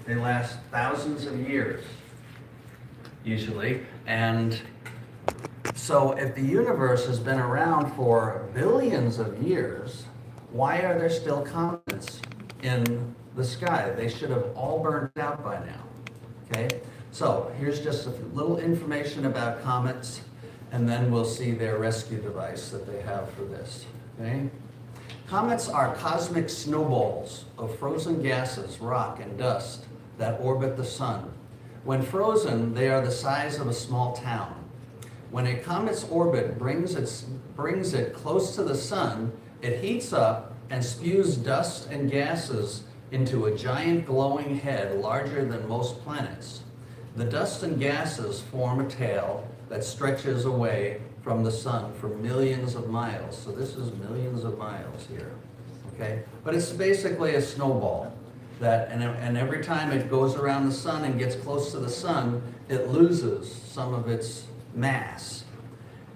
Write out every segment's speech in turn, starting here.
They last thousands of years, usually. And so if the universe has been around for billions of years, why are there still comets in the sky? They should have all burned out by now, okay? So here's just a little information about comets, and then we'll see their rescue device that they have for this, okay? Comets are cosmic snowballs of frozen gases, rock, and dust that orbit the sun. When frozen, they are the size of a small town. When a comet's orbit brings it close to the sun, it heats up and spews dust and gases into a giant glowing head larger than most planets. The dust and gases form a tail that stretches away from the sun for millions of miles. So this is millions of miles here, okay? But it's basically a snowball that, and every time it goes around the sun and gets close to the sun, it loses some of its mass.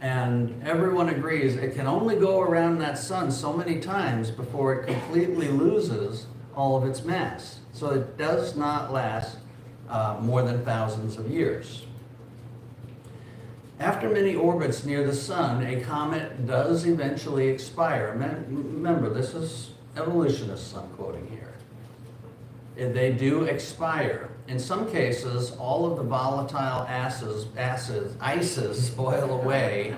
And everyone agrees it can only go around that sun so many times before it completely loses all of its mass. So it does not last more than thousands of years. After many orbits near the sun, a comet does eventually expire. Remember, this is evolutionists I'm quoting here. They do expire. In some cases, all of the volatile ices boil away,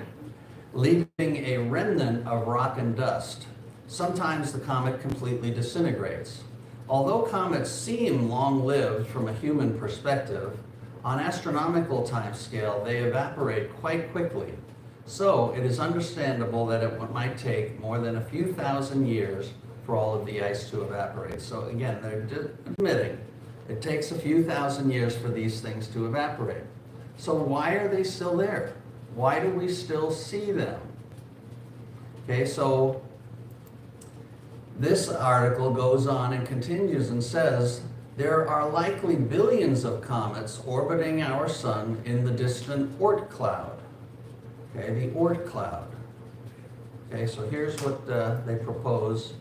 leaving a remnant of rock and dust. Sometimes the comet completely disintegrates. Although comets seem long-lived from a human perspective, on astronomical timescale, they evaporate quite quickly. So it is understandable that it might take more than a few thousand years for all of the ice to evaporate. So again, they're admitting it takes a few thousand years for these things to evaporate. So why are they still there? Why do we still see them? Okay, so this article goes on and continues and says, there are likely billions of comets orbiting our sun in the distant Oort cloud. Okay, the Oort cloud. Okay, so here's what they propose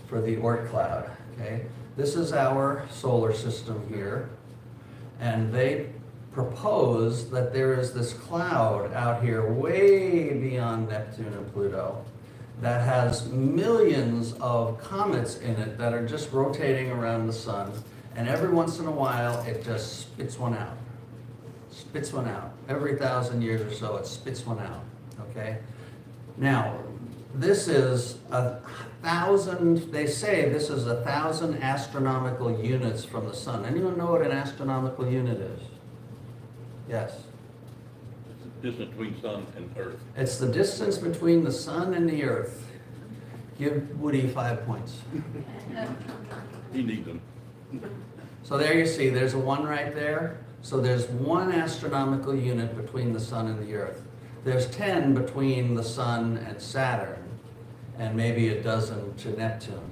for the Oort cloud. Okay, this is our solar system here, and they propose that there is this cloud out here way beyond Neptune and Pluto that has millions of comets in it that are just rotating around the sun, and every once in a while it just spits one out. Spits one out. Every 1,000 years or so it spits one out. Okay? Now, this is 1,000, they say this is 1,000 astronomical units from the sun. Anyone know what an astronomical unit is? Yes. Distance between sun and earth. It's the distance between the sun and the earth. Give Woody 5 points. He needs them. So there you see, there's a 1 right there. So there's 1 astronomical unit between the sun and the earth. There's 10 between the sun and Saturn, and maybe a dozen to Neptune.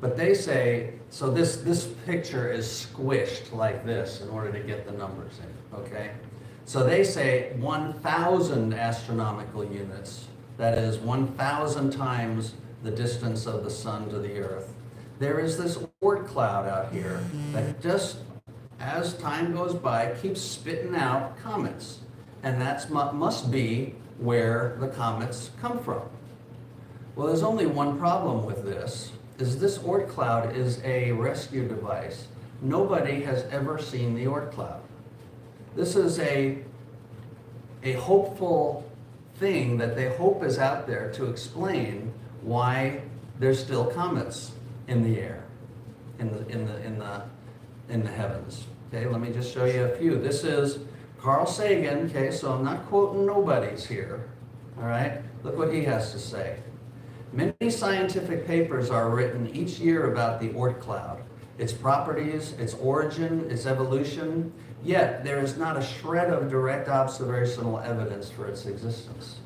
But they say, so this picture is squished like this in order to get the numbers in, okay? So they say 1,000 astronomical units, that is 1,000 times the distance of the sun to the earth. There is this Oort cloud out here that just, as time goes by, keeps spitting out comets. And that must be where the comets come from. Well, there's only one problem with this, is this Oort cloud is a rescue device. Nobody has ever seen the Oort cloud. This is a hopeful thing that they hope is out there to explain why there's still comets in the air, in the heavens. Okay, let me just show you a few. This is Carl Sagan. Okay, so I'm not quoting nobodies here. All right, look what he has to say. Many scientific papers are written each year about the Oort cloud, its properties, its origin, its evolution, yet there is not a shred of direct observational evidence for its existence.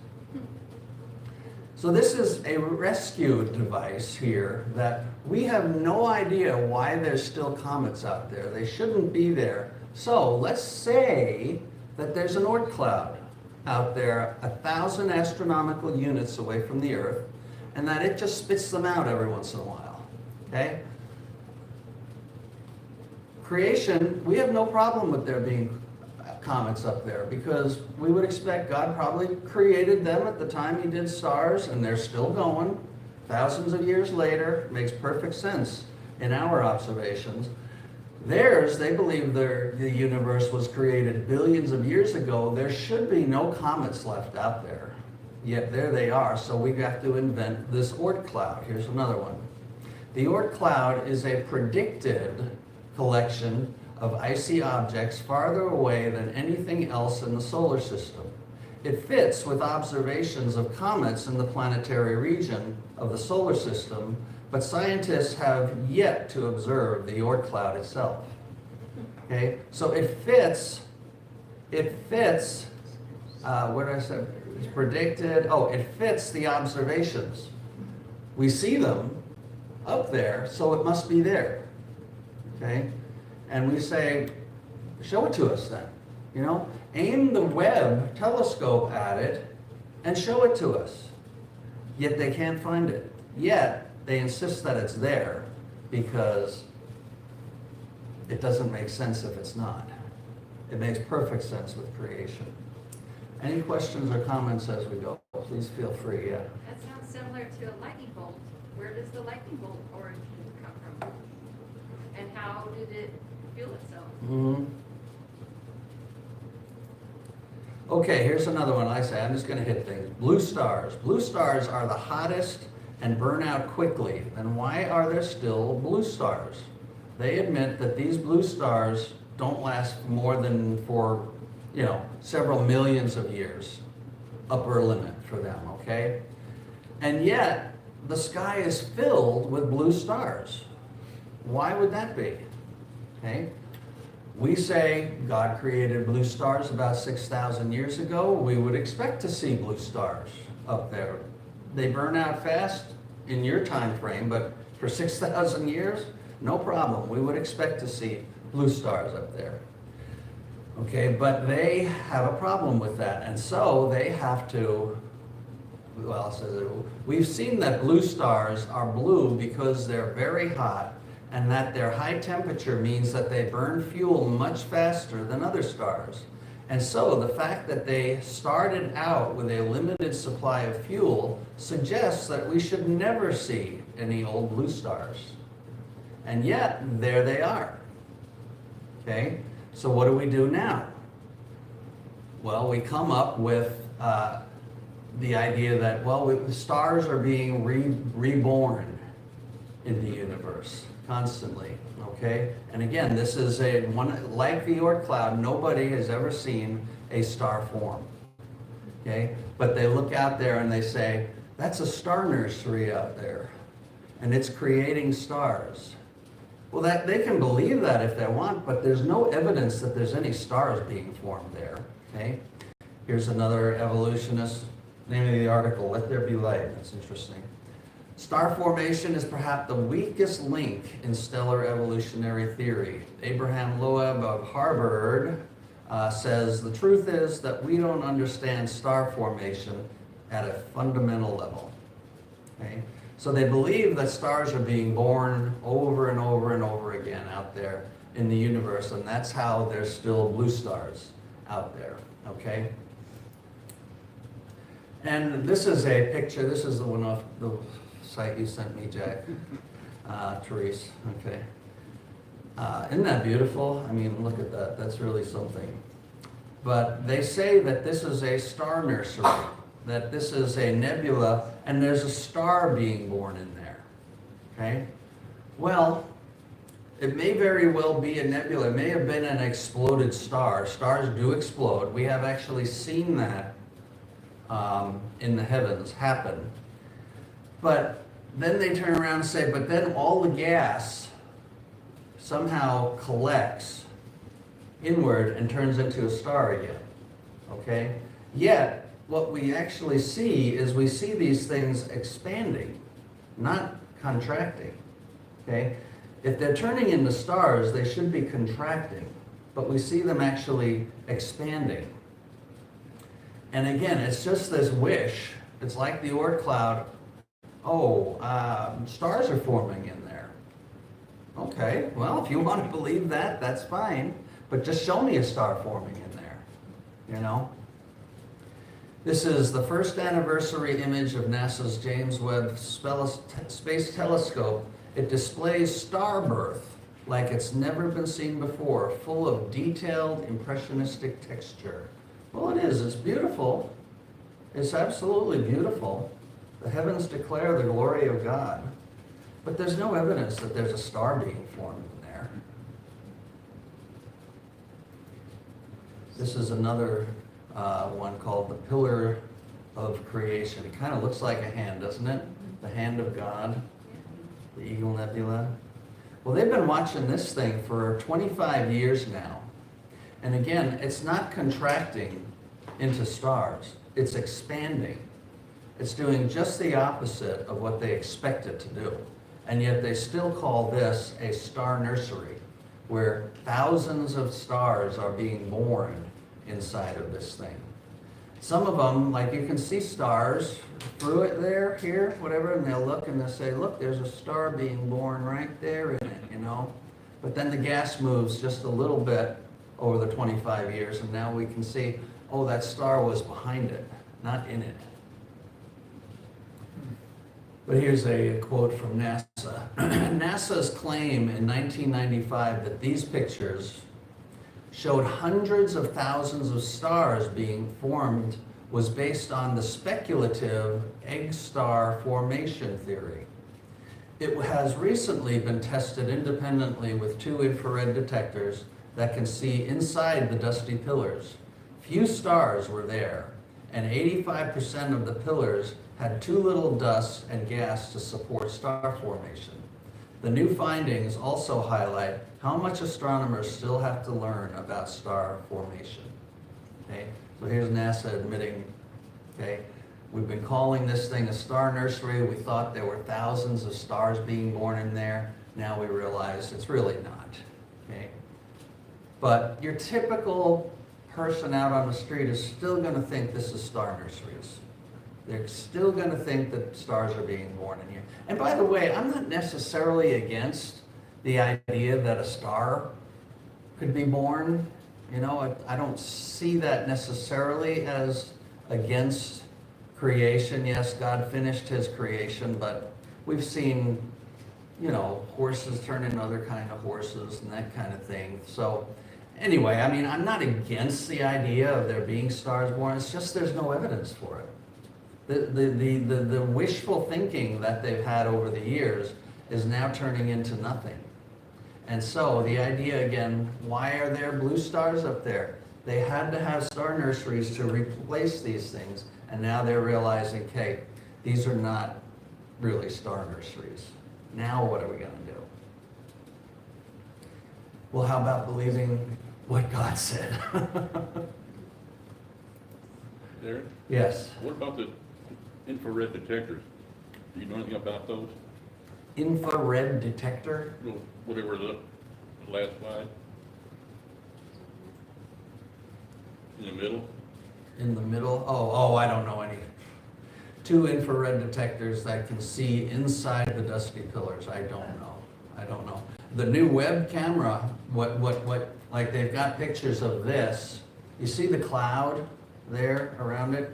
So this is a rescue device here that we have no idea why there's still comets out there. They shouldn't be there. So let's say that there's an Oort cloud out there 1,000 astronomical units away from the Earth, and that it just spits them out every once in a while. Okay? creation, we have no problem with there being comets up there because we would expect God probably created them at the time he did stars, and they're still going thousands of years later. Makes perfect sense in our observations. Theirs, they believe the universe was created billions of years ago. There should be no comets left out there. Yet there they are, so we have to invent this Oort cloud. Here's another one. The Oort cloud is a predicted collection of icy objects farther away than anything else in the solar system. It fits with observations of comets in the planetary region of the solar system, but scientists have yet to observe the Oort cloud itself. Okay, so it fits, what did I say? It's predicted, it fits the observations. We see them up there, so it must be there. Okay, and we say, show it to us then. You know, aim the Webb telescope at it and show it to us. Yet they can't find it. Yet they insist that it's there because it doesn't make sense if it's not. It makes perfect sense with creation. Any questions or comments as we go? Please feel free, yeah. That sounds similar to a lightning bolt. Where does the lightning bolt origin come from? And how did it fuel itself? Mm-hmm. Okay, here's another one. I say, I'm just going to hit things. Blue stars. Blue stars are the hottest and burn out quickly. And why are there still blue stars? They admit that these blue stars don't last more than for, several millions of years. Upper limit for them, okay? And yet, the sky is filled with blue stars. Why would that be? Okay? We say God created blue stars about 6,000 years ago. We would expect to see blue stars up there. They burn out fast in your time frame, but for 6,000 years, no problem. We would expect to see blue stars up there. Okay, but they have a problem with that, and so they have to, we've seen that blue stars are blue because they're very hot, and that their high temperature means that they burn fuel much faster than other stars. And so the fact that they started out with a limited supply of fuel suggests that we should never see any old blue stars. And yet, there they are. Okay, so what do we do now? Well, we come up with the idea that, the stars are being reborn in the universe constantly, okay? And again, this is like the Oort cloud, nobody has ever seen a star form, okay? But they look out there and they say, that's a star nursery out there, and it's creating stars. Well, they can believe that if they want, but there's no evidence that there's any stars being formed there, okay? Here's another evolutionist, name of the article, Let There Be Light. That's interesting. Star formation is perhaps the weakest link in stellar evolutionary theory. Abraham Loeb of Harvard says, the truth is that we don't understand star formation at a fundamental level, okay? So they believe that stars are being born over and over and over again out there in the universe, and that's how there's still blue stars out there, okay? And this is a picture, this is the one off the site you sent me, Jack, Therese, okay. Isn't that beautiful? I mean, look at that, that's really something. But they say that this is a star nursery, that this is a nebula, and there's a star being born in there, okay? Well, it may very well be a nebula. It may have been an exploded star. Stars do explode. We have actually seen that in the heavens happen. But then they turn around and say, but then all the gas somehow collects inward and turns into a star again, okay? Yet, what we actually see is we see these things expanding, not contracting, okay? If they're turning into stars, they should be contracting, but we see them actually expanding. And again, it's just this wish. It's like the Oort cloud. Stars are forming in there. Okay, well, if you want to believe that, that's fine. But just show me a star forming in there, you know? This is the first anniversary image of NASA's James Webb Space Telescope. It displays star birth like it's never been seen before, full of detailed, impressionistic texture. Well, it is. It's beautiful. It's absolutely beautiful. The heavens declare the glory of God. But there's no evidence that there's a star being formed in there. This is another one called the Pillar of Creation. It kind of looks like a hand, doesn't it? The hand of God, the Eagle Nebula. Well, they've been watching this thing for 25 years now. And again, it's not contracting into stars. It's expanding. It's doing just the opposite of what they expect it to do. And yet they still call this a star nursery, where thousands of stars are being born inside of this thing. Some of them, like you can see stars through it there, here, whatever, and they'll look and they'll say, look, there's a star being born right there in it, you know? But then the gas moves just a little bit over the 25 years, and now we can see, oh, that star was behind it, not in it. But here's a quote from NASA. NASA's claim in 1995 that these pictures showed hundreds of thousands of stars being formed was based on the speculative egg star formation theory. It has recently been tested independently with 2 infrared detectors that can see inside the dusty pillars. Few stars were there, and 85% of the pillars had too little dust and gas to support star formation. The new findings also highlight how much astronomers still have to learn about star formation. Okay, so here's NASA admitting, okay, we've been calling this thing a star nursery. We thought there were thousands of stars being born in there. Now we realize it's really not. Okay, but your typical person out on the street is still going to think this is star nurseries. They're still going to think that stars are being born in here. And by the way, I'm not necessarily against the idea that a star could be born. You know, I don't see that necessarily as against creation. Yes, God finished his creation, but we've seen, you know, horses turn into other kind of horses and that kind of thing. So anyway, I mean, I'm not against the idea of there being stars born. It's just there's no evidence for it. The wishful thinking that they've had over the years is now turning into nothing. And so the idea again, why are there blue stars up there? They had to have star nurseries to replace these things, and now they're realizing, okay, these are not really star nurseries. Now what are we going to do? Well, how about believing what God said? Derek, Yes. what about the infrared detectors? Do you know anything about those? Infrared detector? Well, whatever the last slide. In the middle? In the middle? Oh, I don't know any. 2 infrared detectors that can see inside the dusty pillars. I don't know. The new Webb camera, like they've got pictures of this. You see the cloud there around it?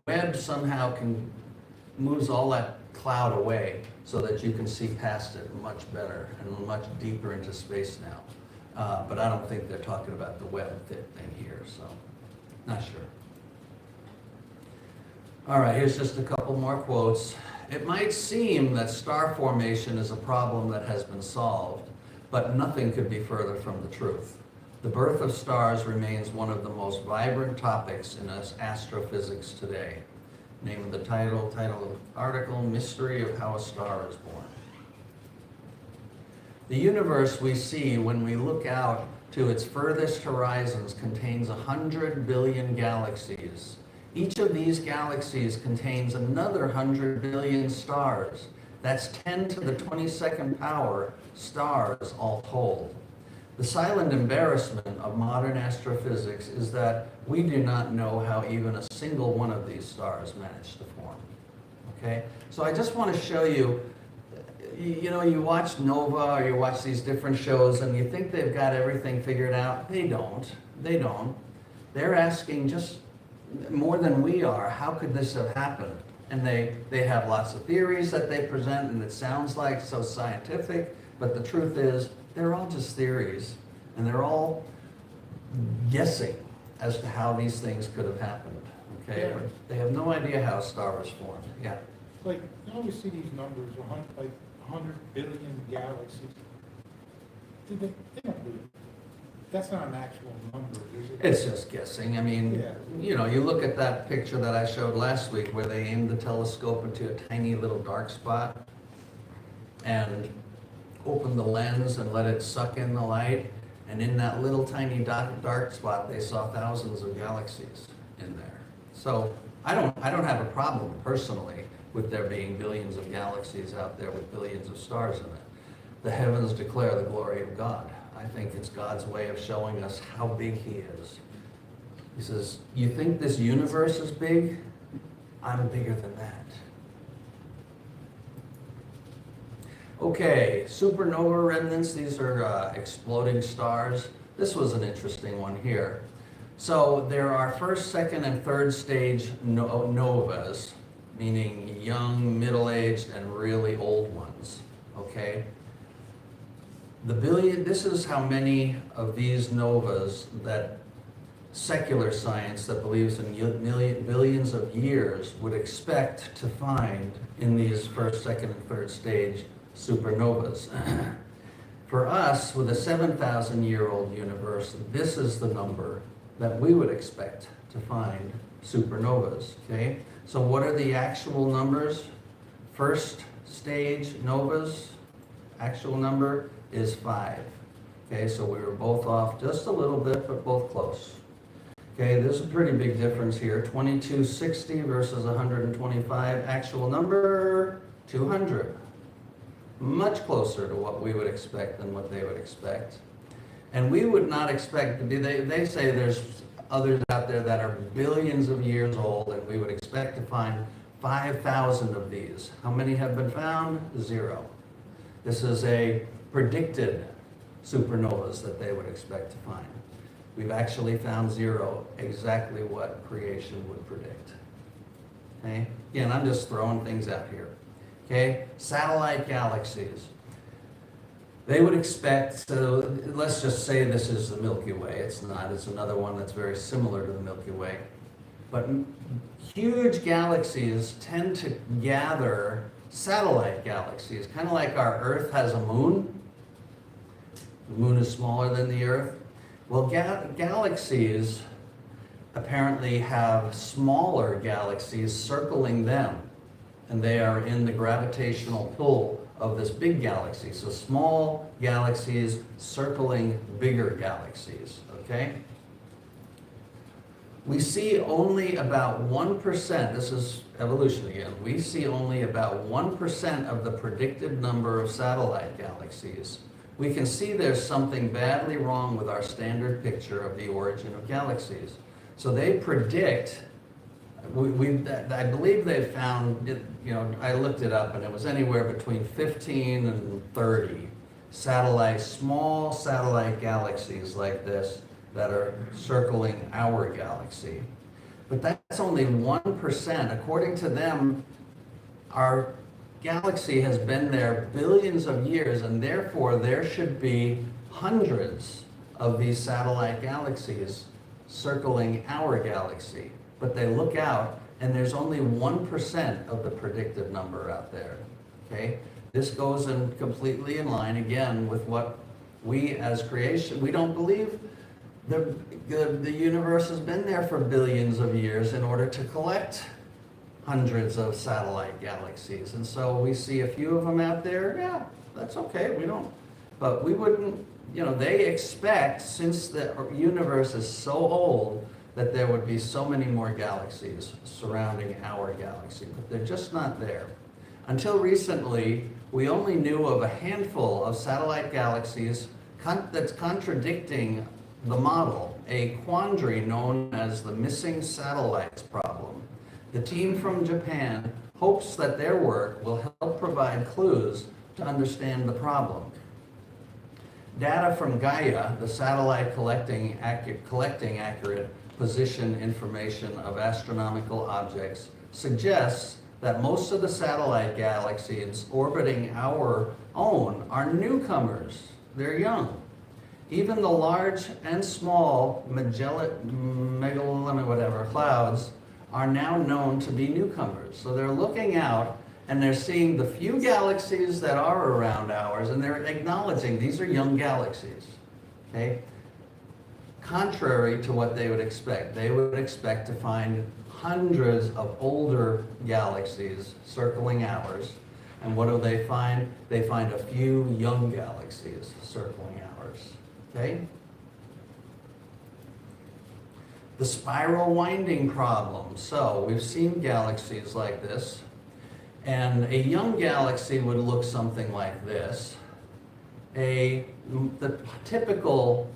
Webb somehow moves all that cloud away so that you can see past it much better and much deeper into space now. But I don't think they're talking about the Webb thing here, so not sure. All right, here's just a couple more quotes. It might seem that star formation is a problem that has been solved, but nothing could be further from the truth. The birth of stars remains one of the most vibrant topics in astrophysics today. Name of the title of the article, Mystery of How a Star is Born. The universe we see when we look out to its furthest horizons contains 100 billion galaxies. Each of these galaxies contains another 100 billion stars. That's 10 to the 22nd power stars all told. The silent embarrassment of modern astrophysics is that we do not know how even a single one of these stars managed to form. Okay? So I just want to show you, you know, you watch Nova or you watch these different shows and you think they've got everything figured out. They don't. They don't. They're asking just more than we are, how could this have happened? And they have lots of theories that they present and it sounds like so scientific, but the truth is they're all just theories and they're all guessing as to how these things could have happened. Okay, Yeah. they have no idea how a star was formed. Yeah. Like, you always see these numbers, like 100 billion galaxies. They don't really, that's not an actual number, is it? It's just guessing. I mean, Yeah. you know, you look at that picture that I showed last week where they aimed the telescope into a tiny little dark spot and opened the lens and let it suck in the light. And in that little tiny dark spot, they saw thousands of galaxies in there. So I don't have a problem personally with there being billions of galaxies out there with billions of stars in it. The heavens declare the glory of God. I think it's God's way of showing us how big He is. He says, you think this universe is big? I'm bigger than that. Okay, supernova remnants, these are exploding stars. This was an interesting one here. So there are first, second, and third stage novas, meaning young, middle-aged, and really old ones, okay? This is how many of these novas that secular science that believes in billions of years would expect to find in these first, second, and third stage supernovas. For us, with a 7,000-year-old universe, this is the number that we would expect to find supernovas, okay? So what are the actual numbers? First stage novas, actual number is 5. Okay, so we were both off just a little bit, but both close. Okay, there's a pretty big difference here. 2260 versus 125. Actual number, 200. Much closer to what we would expect than what they would expect. And we would not expect, they say there's others out there that are billions of years old, and we would expect to find 5,000 of these. How many have been found? 0. This is a predicted supernovas that they would expect to find. We've actually found 0, exactly what creation would predict. Okay? Again, I'm just throwing things out here. Okay? Satellite galaxies. They would expect, so let's just say this is the Milky Way. It's not, it's another one that's very similar to the Milky Way. But huge galaxies tend to gather satellite galaxies, kind of like our Earth has a moon. The moon is smaller than the Earth. Well, galaxies apparently have smaller galaxies circling them, and they are in the gravitational pull of this big galaxy. So small galaxies circling bigger galaxies, okay? We see only about 1%, this is evolution again, we see only about 1% of the predicted number of satellite galaxies. We can see there's something badly wrong with our standard picture of the origin of galaxies. So they predict, I believe they found, you know, I looked it up and it was anywhere between 15 and 30 satellites, small satellite galaxies like this that are circling our galaxy. But that's only 1%. According to them, our galaxy has been there billions of years, and therefore there should be hundreds of these satellite galaxies circling our galaxy. But they look out, and there's only 1% of the predicted number out there, okay? This goes in completely in line, again, with what we as creation, we don't believe the universe has been there for billions of years in order to collect hundreds of satellite galaxies. And so we see a few of them out there, yeah, that's okay, we don't, but we wouldn't, you know, they expect, since the universe is so old, that there would be so many more galaxies surrounding our galaxy, but they're just not there. Until recently, we only knew of a handful of satellite galaxies that's contradicting the model, a quandary known as the missing satellites problem. The team from Japan hopes that their work will help provide clues to understand the problem. Data from Gaia, the satellite collecting accurate position information of astronomical objects, suggests that most of the satellite galaxies orbiting our own are newcomers. They're young. Even the large and small clouds are now known to be newcomers. So they're looking out and they're seeing the few galaxies that are around ours, and they're acknowledging these are young galaxies, okay? Contrary to what they would expect. They would expect to find hundreds of older galaxies circling ours. And what do they find? They find a few young galaxies circling ours, okay? The spiral winding problem. So we've seen galaxies like this, and a young galaxy would look something like this. The typical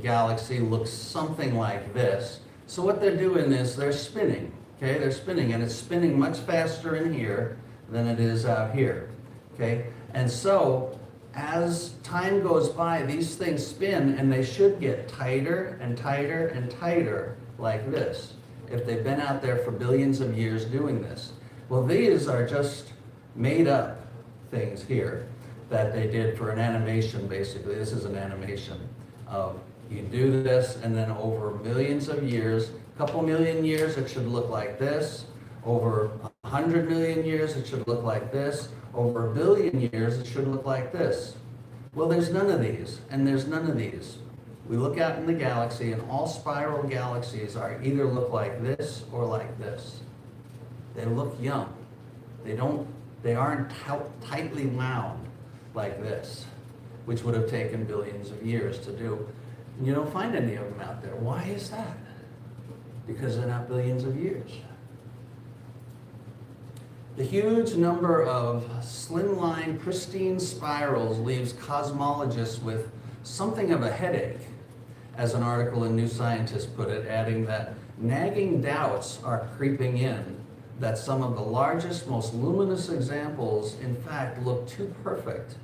galaxy looks something like this. So what they're doing is they're spinning, okay? They're spinning, and it's spinning much faster in here than it is out here, okay? And so as time goes by, these things spin, and they should get tighter and tighter and tighter like this if they've been out there for billions of years doing this. Well, these are just made up things here that they did for an animation, basically. This is an animation of you do this, and then over millions of years, a couple million years, it should look like this. Over 100 million years, it should look like this. Over 1 billion years, it should look like this. Well, there's none of these, and there's none of these. We look out in the galaxy, and all spiral galaxies are either look like this or like this. They look young. They aren't tightly wound like this, which would have taken billions of years to do. And you don't find any of them out there. Why is that? Because they're not billions of years. The huge number of slimline, pristine spirals leaves cosmologists with something of a headache, as an article in New Scientist put it, adding that nagging doubts are creeping in that some of the largest, most luminous examples, in fact, look too perfect.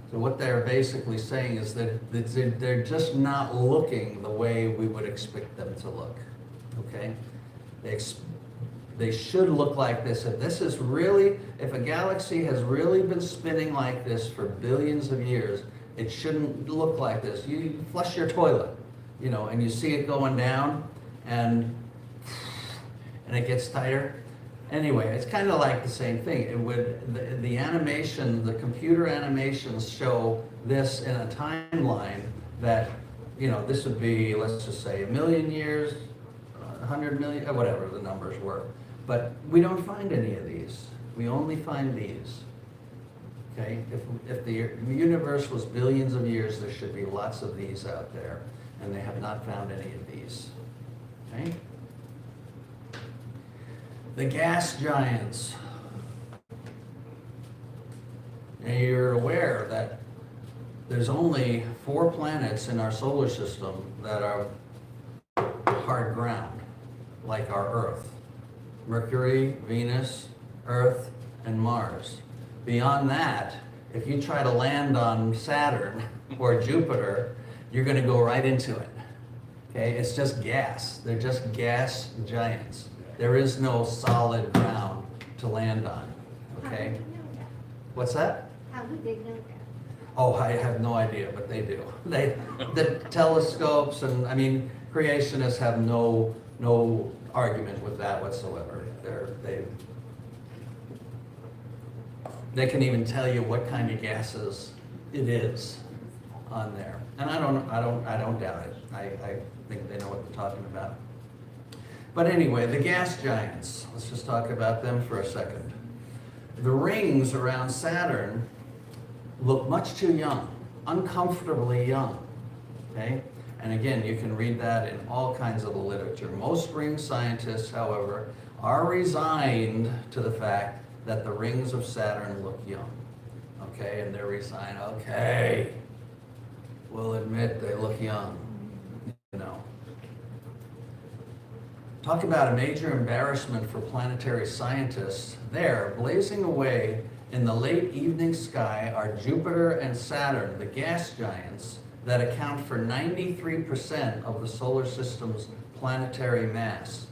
So what they're basically saying is that they're just not looking the way we would expect them to look, okay? They should look like this. If a galaxy has really been spinning like this for billions of years, it shouldn't look like this. You flush your toilet, and you see it going down, and it gets tighter. Anyway, it's kind of like the same thing. The animation, the computer animations show this in a timeline that, this would be, let's just say, 1 million years, 100 million, whatever the numbers were. But we don't find any of these. We only find these. Okay? If the universe was billions of years, there should be lots of these out there, and they have not found any of these. Okay? The gas giants. Now you're aware that there's only 4 planets in our solar system that are hard ground, like our Earth. Mercury, Venus, Earth, and Mars. Beyond that, if you try to land on Saturn or Jupiter, you're going to go right into it. Okay? It's just gas. They're just gas giants. There is no solid ground to land on. Okay? How do they know that? What's that? How do they know that? Oh, I have no idea, but they do. The telescopes and creationists have no argument with that whatsoever. They can even tell you what kind of gases it is on there, and I don't doubt it. I think they know what they're talking about. But anyway, the gas giants. Let's just talk about them for a second. The rings around Saturn look much too young, uncomfortably young. Okay? And again, you can read that in all kinds of the literature. Most ring scientists, however, are resigned to the fact that the rings of Saturn look young. Okay? And they're resigned, okay, we'll admit they look young. Talk about a major embarrassment for planetary scientists. There, blazing away in the late evening sky are Jupiter and Saturn, the gas giants that account for 93% of the solar system's planetary mass.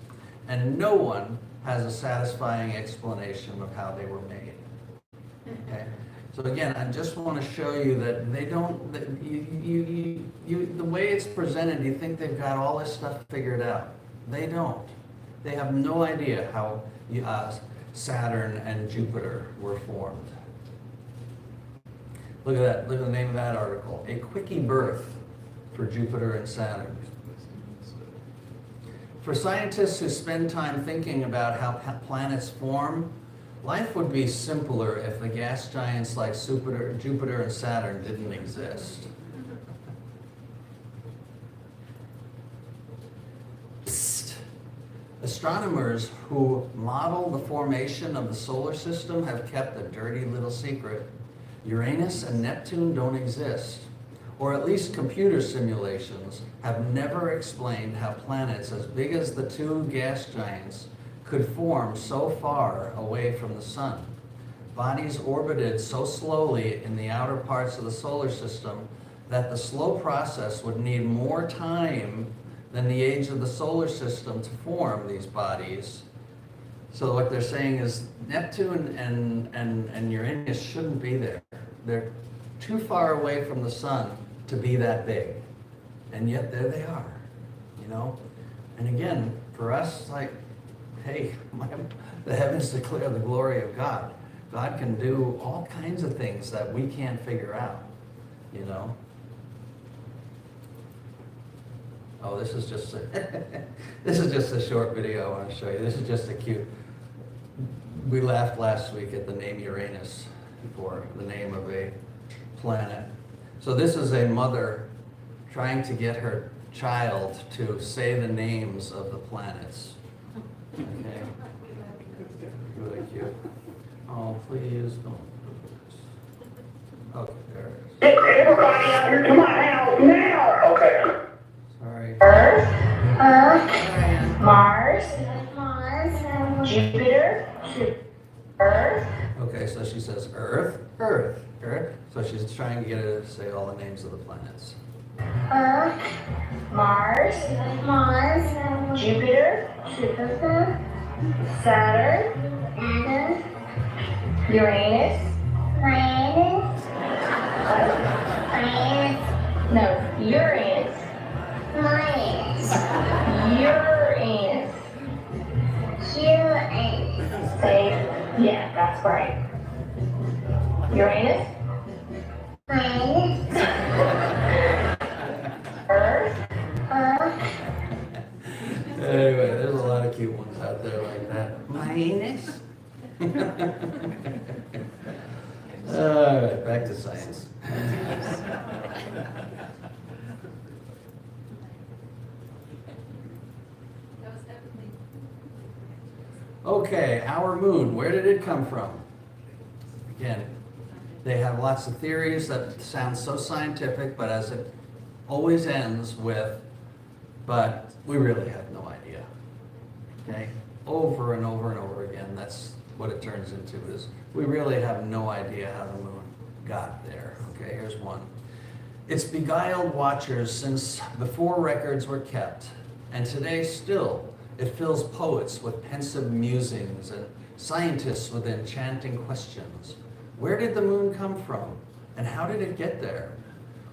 And no one has a satisfying explanation of how they were made. Okay? So again, I just want to show you that they don't, that the way it's presented, you think they've got all this stuff figured out. They don't. They have no idea how Saturn and Jupiter were formed. Look at that, look at the name of that article. A quickie birth for Jupiter and Saturn. For scientists who spend time thinking about how planets form, life would be simpler if the gas giants like Jupiter and Saturn didn't exist. Psst. Astronomers who model the formation of the solar system have kept a dirty little secret. Uranus and Neptune don't exist, or at least computer simulations have never explained how planets as big as the two gas giants could form so far away from the sun. Bodies orbited so slowly in the outer parts of the solar system that the slow process would need more time than the age of the solar system to form these bodies. So what they're saying is Neptune and Uranus shouldn't be there. They're too far away from the sun to be that big. And yet there they are, you know? And again, for us, like, hey, the heavens declare the glory of God. God can do all kinds of things that we can't figure out, you know? Oh, this is just a short video I want to show you. This is just a cute. We laughed last week at the name Uranus for the name of a planet. So this is a mother trying to get her child to say the names of the planets. Okay. Really cute. Oh, please don't do this. Okay, there it is. Everybody out here to my house now! Okay. Sorry. Earth, Mars, Jupiter, Earth. Okay, so she says Earth, Earth, Earth. So she's trying to get her to say all the names of the planets. Earth, Mars, Jupiter, Saturn, Uranus, no, Uranus, Say, yeah, that's right. Uranus, Earth. Anyway, there's a lot of cute ones out there like that. My anus? All right, back to science. That was definitely. Okay, our moon, where did it come from? Again, they have lots of theories that sound so scientific, but as it always ends with, but we really have no idea. Okay? Over and over and over again, that's what it turns into, is we really have no idea how the moon got there. Okay, here's one. It's beguiled watchers since before records were kept, and today still it fills poets with pensive musings and scientists with enchanting questions. Where did the moon come from, and how did it get there?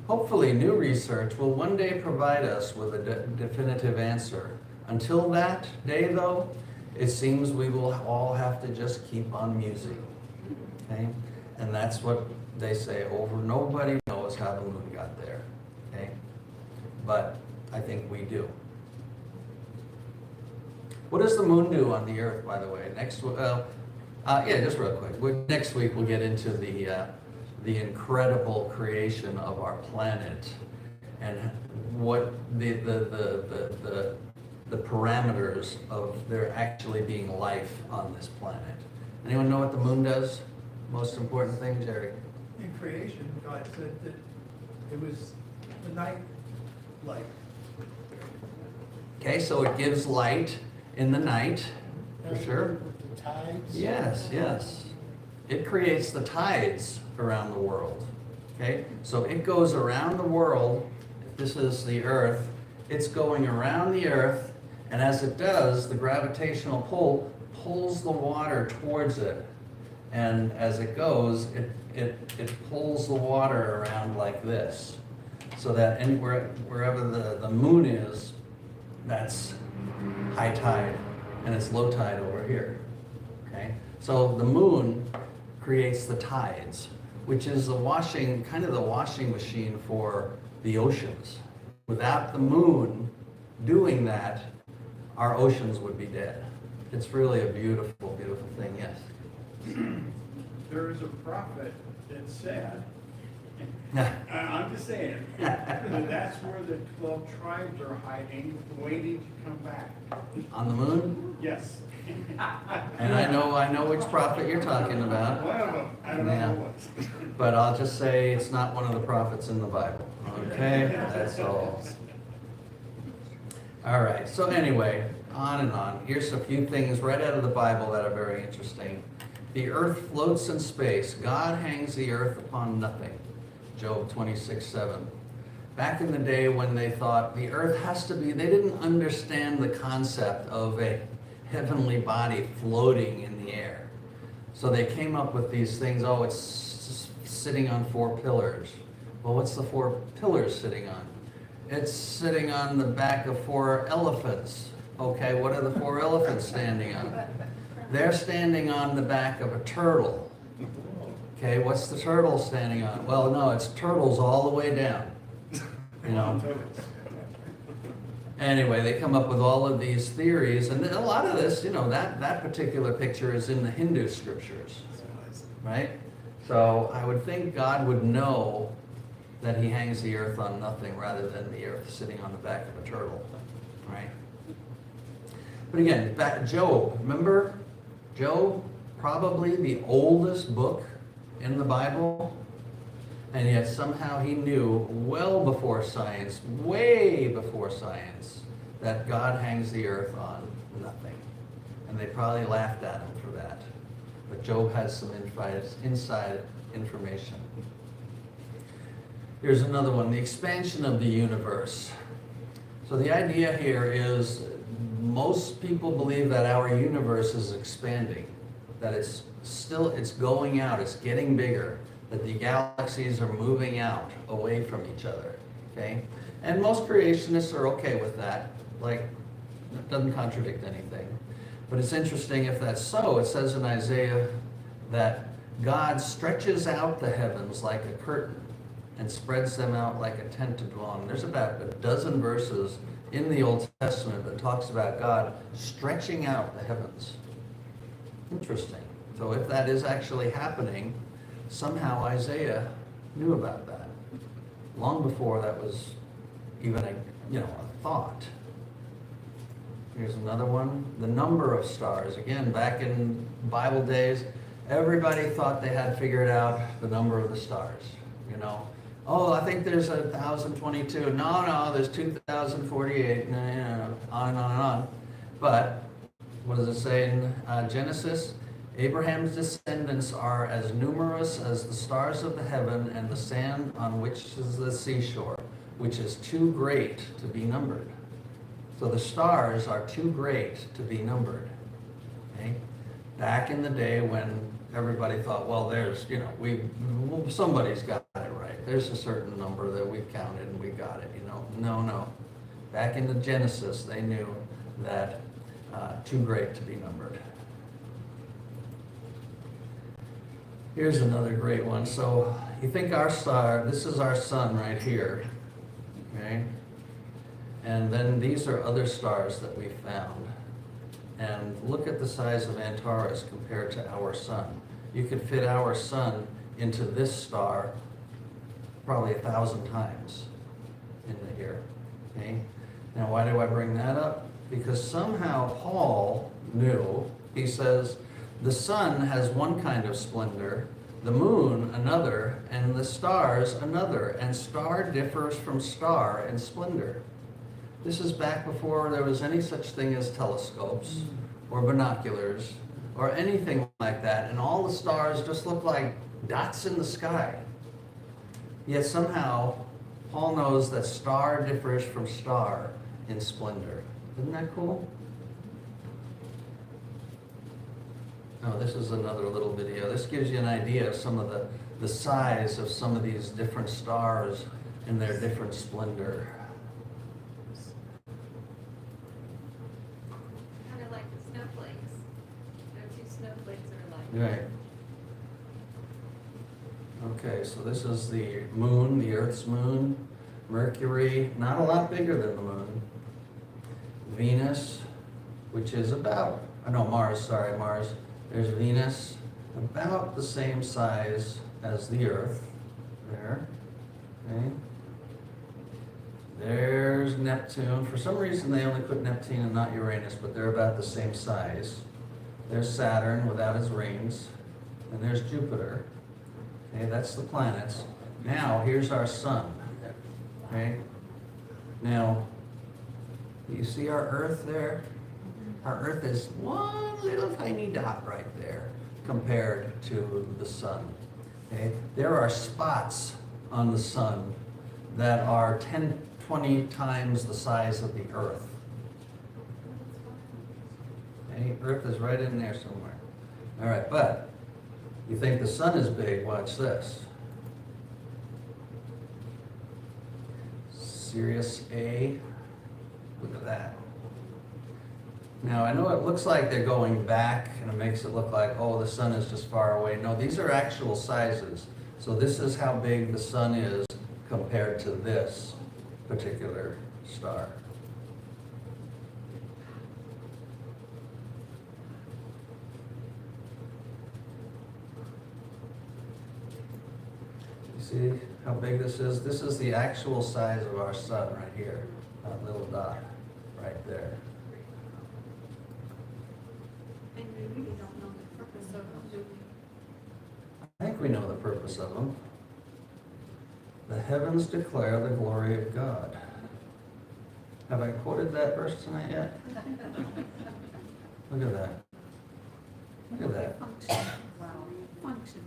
Hopefully, new research will one day provide us with a definitive answer. Until that day, though, it seems we will all have to just keep on musing. Okay? And that's what they say over. Nobody knows how the moon got there. Okay? But I think we do. What does the moon do on the Earth, by the way? Just real quick. Next week we'll get into the incredible creation of our planet and what the parameters of there actually being life on this planet. Anyone know what the moon does? Most important thing, Jerry. In creation, God said that it was the night light. Okay, so it gives light in the night, for sure. The tides. Yes, yes. it creates the tides around the world. Okay, so it goes around the world. If this is the Earth, it's going around the Earth, and as it does, the gravitational pull pulls the water towards it. And as it goes, it pulls the water around like this. So that anywhere, wherever the moon is, that's high tide, and it's low tide over here. Okay? So the moon creates the tides, which is the washing, kind of the washing machine for the oceans. Without the moon doing that, our oceans would be dead. It's really a beautiful, beautiful thing, yes. There is a prophet that said, I'm just saying, that that's where the 12 tribes are hiding, waiting to come back. On the moon? Yes. And I know which prophet you're talking about. One of them, I don't know Yeah. who it was. But I'll just say it's not one of the prophets in the Bible. Okay? That's all. All right. So anyway, on and on. Here's a few things right out of the Bible that are very interesting. The earth floats in space. God hangs the earth upon nothing. Job 26:7. Back in the day when they thought the earth has to be, they didn't understand the concept of a heavenly body floating in the air. So they came up with these things, oh, it's sitting on 4 pillars. Well, what's the 4 pillars sitting on? It's sitting on the back of 4 elephants. Okay, what are the 4 elephants standing on? They're standing on the back of a turtle. Okay, what's the turtle standing on? Well, no, it's turtles all the way down. You know. Anyway, they come up with all of these theories, and a lot of this, you know, that particular picture is in the Hindu scriptures, right? So I would think God would know that he hangs the earth on nothing rather than the earth sitting on the back of a turtle, right? But again, back Job, remember? Job, probably the oldest book in the Bible, and yet somehow he knew well before science, way before science, that God hangs the earth on nothing. And they probably laughed at him for that. But Job has some inside information. Here's another one, the expansion of the universe. So the idea here is most people believe that our universe is expanding, that it's going out, it's getting bigger, that the galaxies are moving out away from each other, okay? And most creationists are okay with that, like, it doesn't contradict anything. But it's interesting if that's so. It says in Isaiah that God stretches out the heavens like a curtain and spreads them out like a tent to dwell in. There's about a dozen verses in the Old Testament that talks about God stretching out the heavens. Interesting. So if that is actually happening, somehow Isaiah knew about that long before that was even a thought. Here's another one, the number of stars. Again, back in Bible days, everybody thought they had figured out the number of the stars. You know, oh, I think there's 1,022. No, there's 2,048. On and on and on. But what does it say in Genesis? Abraham's descendants are as numerous as the stars of the heaven and the sand on which is the seashore, which is too great to be numbered. So the stars are too great to be numbered. Okay? Back in the day when everybody thought, well, there's, somebody's got it right. There's a certain number that we've counted and we got it, No. Back in the Genesis, they knew that too great to be numbered. Here's another great one. So you think our star, this is our sun right here, okay? And then these are other stars that we found. And look at the size of Antares compared to our sun. You could fit our sun into this star probably 1,000 times into here, okay? Now why do I bring that up? Because somehow Paul knew, he says, the sun has one kind of splendor, the moon another, and the stars another, and star differs from star in splendor. This is back before there was any such thing as telescopes or binoculars or anything like that, and all the stars just look like dots in the sky. Yet somehow, Paul knows that star differs from star in splendor. Isn't that cool? Oh, this is another little video. This gives you an idea of some of the size of some of these different stars in their different splendor. Kind of like the snowflakes. There are two snowflakes that are like. Right. Okay, so this is the moon, the Earth's moon. Mercury, not a lot bigger than the moon. Venus, which is about, no, Mars, sorry, Mars. There's Venus, about the same size as the Earth, there, okay. There's Neptune. For some reason, they only put Neptune and not Uranus, but they're about the same size. There's Saturn without his rings, and there's Jupiter. Okay, that's the planets. Now, here's our sun, okay? Now, do you see our Earth there? Our Earth is one little tiny dot right there compared to the sun. Okay? There are spots on the sun that are 10, 20 times the size of the Earth. Okay? Earth is right in there somewhere. All right, but you think the sun is big, watch this. Sirius A, look at that. Now, I know it looks like they're going back, and it makes it look like, oh, the sun is just far away. No, these are actual sizes. So this is how big the sun is compared to this particular star. You see how big this is? This is the actual size of our sun right here, that little dot right there. And we really don't know the purpose of them, do we? I think we know the purpose of them. The heavens declare the glory of God. Have I quoted that verse tonight yet? Look at that. Look at that. Function. Wow. Function.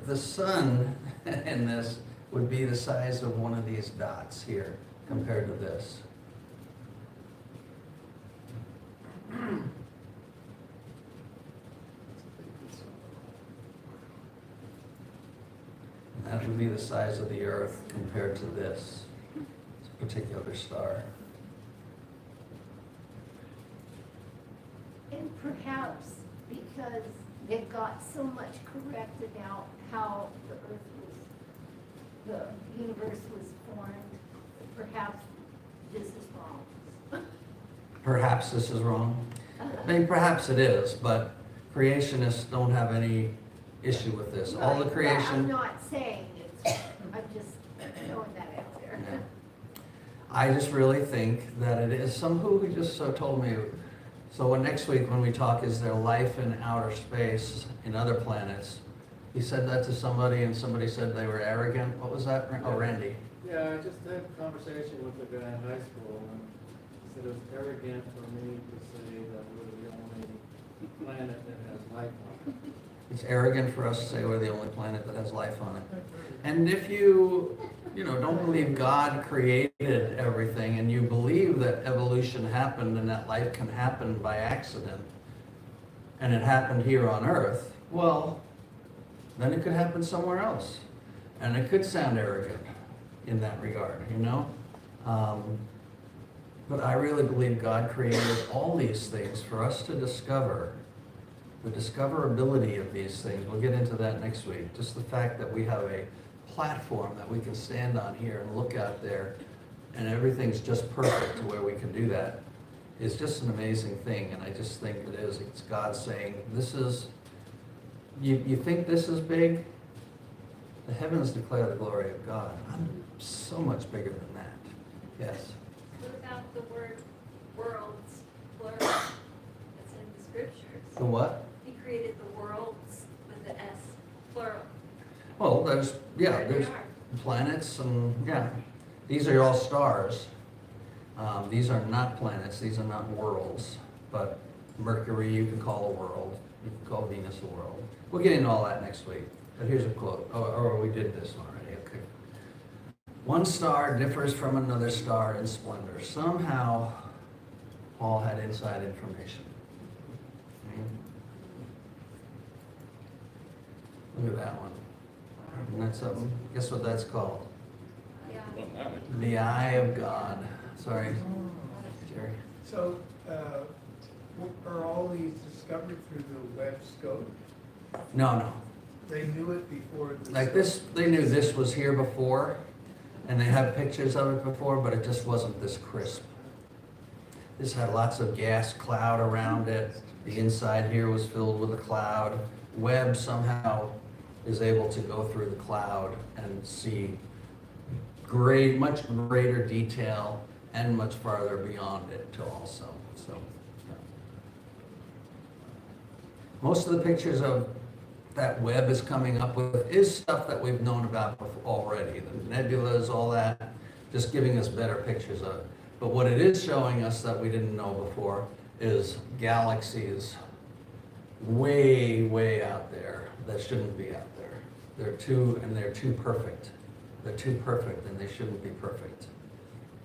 The sun in this would be the size of one of these dots here compared to this. And that would be the size of the Earth compared to this particular star. And perhaps because it got so much correct about how the earth was, the universe was formed, perhaps this is wrong. Perhaps this is wrong. I mean, perhaps it is, but creationists don't have any issue with this. All the Right, creation. I'm not saying it's, I'm just throwing that out there. Yeah. I just really think that it is. Who just told me, so when next week when we talk, is there life in outer space, in other planets? He said that to somebody and somebody said they were arrogant. What was that? Oh, Randy. Yeah, I just had a conversation with a guy in high school, and he said it was arrogant for me to say that we're the only planet that has life on it. It's arrogant for us to say we're the only planet that has life on it. And if you don't believe God created everything and you believe that evolution happened and that life can happen by accident, and it happened here on Earth, well, then it could happen somewhere else. And it could sound arrogant in that regard, But I really believe God created all these things for us to discover. The discoverability of these things, we'll get into that next week. Just the fact that we have a platform that we can stand on here and look out there and everything's just perfect to where we can do that is just an amazing thing. And I just think it is. It's God saying, this is, you think this is big? The heavens declare the glory of God. I'm so much bigger than that. Yes? Without the word worlds, plural, it's in the scriptures. The what? He created the worlds with the S, plural. Well, there's There they there's are. planets and, these are all stars. These are not planets, these are not worlds, but Mercury you can call a world, you can call Venus a world. We'll get into all that next week, but here's a quote. Oh, we did this already, okay. One star differs from another star in splendor. Somehow, Paul had inside information. Look at that one. Isn't that something? Guess what that's called? Yeah. Well, now, The eye of God. Sorry, Jerry. So, are all these discovered through the web scope? No. They knew it before the. Like this, they knew this was here before, and they had pictures of it before, but it just wasn't this crisp. This had lots of gas cloud around it. The inside here was filled with a cloud. Webb somehow is able to go through the cloud and see much greater detail and much farther beyond it too also. So, yeah. Most of the pictures of that Webb is coming up with is stuff that we've known about already. The nebulas, all that, just giving us better pictures of it. But what it is showing us that we didn't know before is galaxies way, way out there that shouldn't be out there. They're too perfect. They're too perfect and they shouldn't be perfect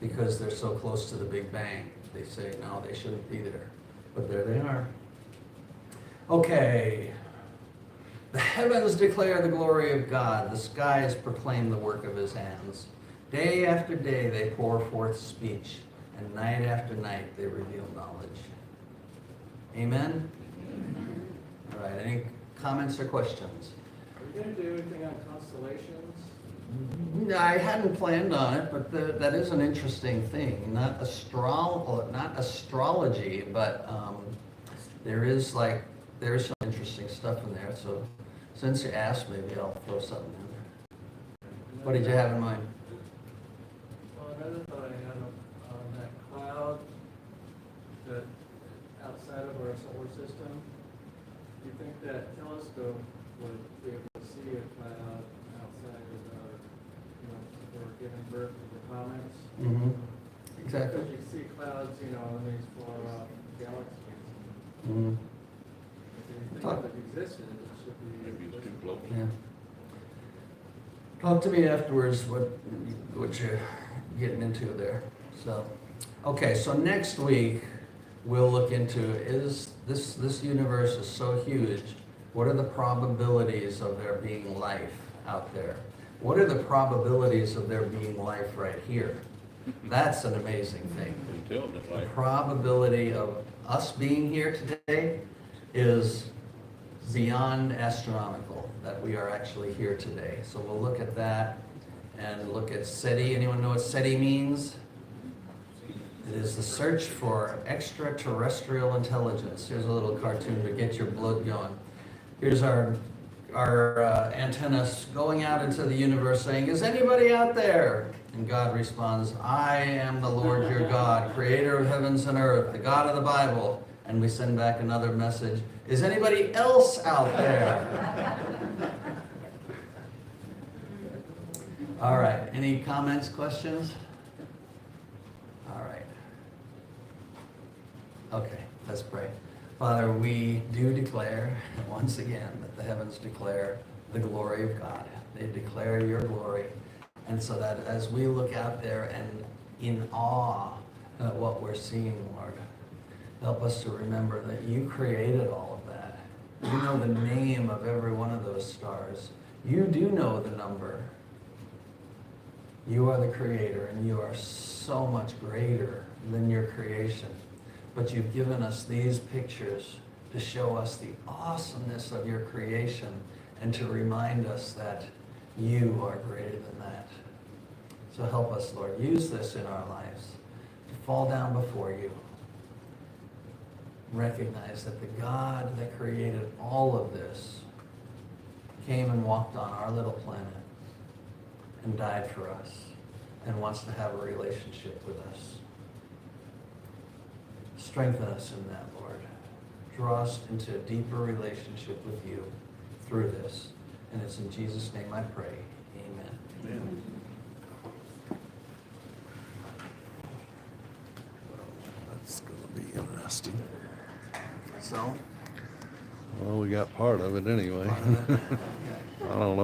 because they're so close to the Big Bang. They say, no, they shouldn't be there. But there they are. Okay. The heavens declare the glory of God. The skies proclaim the work of his hands. Day after day they pour forth speech, and night after night they reveal knowledge. Amen? All right, any comments or questions? Are we gonna do anything on constellations? I hadn't planned on it, but that is an interesting thing. Not astrology, but there's some interesting stuff in there. So since you asked, maybe I'll throw something in there. What did you have in mind? Well, another thought I had on that cloud that outside of our solar system, do you think that telescope would be able to see a cloud outside of our, or giving birth to the comets? Mm-hmm. Exactly. Because you see clouds, in these far off galaxies. Mm-hmm. If you think of it existed, it should be. maybe it's too close. Yeah. Talk to me afterwards what you're getting into there. So, okay, so next week we'll look into is this universe is so huge. What are the probabilities of there being life out there? What are the probabilities of there being life right here? That's an amazing thing. Intelligent The life. probability of us being here today is beyond astronomical, that we are actually here today. So we'll look at that and look at SETI. Anyone know what SETI means? It is the search for extraterrestrial intelligence. Here's a little cartoon to get your blood going. Here's our antennas going out into the universe saying, is anybody out there? And God responds, I am the Lord your God, creator of heavens and earth, the God of the Bible. And we send back another message, is anybody else out there? All right, any comments, questions? All right. Okay, let's pray. Father, we do declare, once again, that the heavens declare the glory of God. They declare your glory. And so that as we look out there and in awe at what we're seeing, Lord, help us to remember that you created all of that. You know the name of every one of those stars. You do know the number. You are the creator, and you are so much greater than your creation. But you've given us these pictures to show us the awesomeness of your creation and to remind us that you are greater than that. So help us, Lord. Use this in our lives to fall down before you. Recognize that the God that created all of this came and walked on our little planet and died for us and wants to have a relationship with us. Strengthen us in that, Lord. Draw us into a deeper relationship with you through this. And it's in Jesus' name I pray. Amen. Amen. That's going to be interesting. so. Well, we got part of it anyway. Okay. I don't know.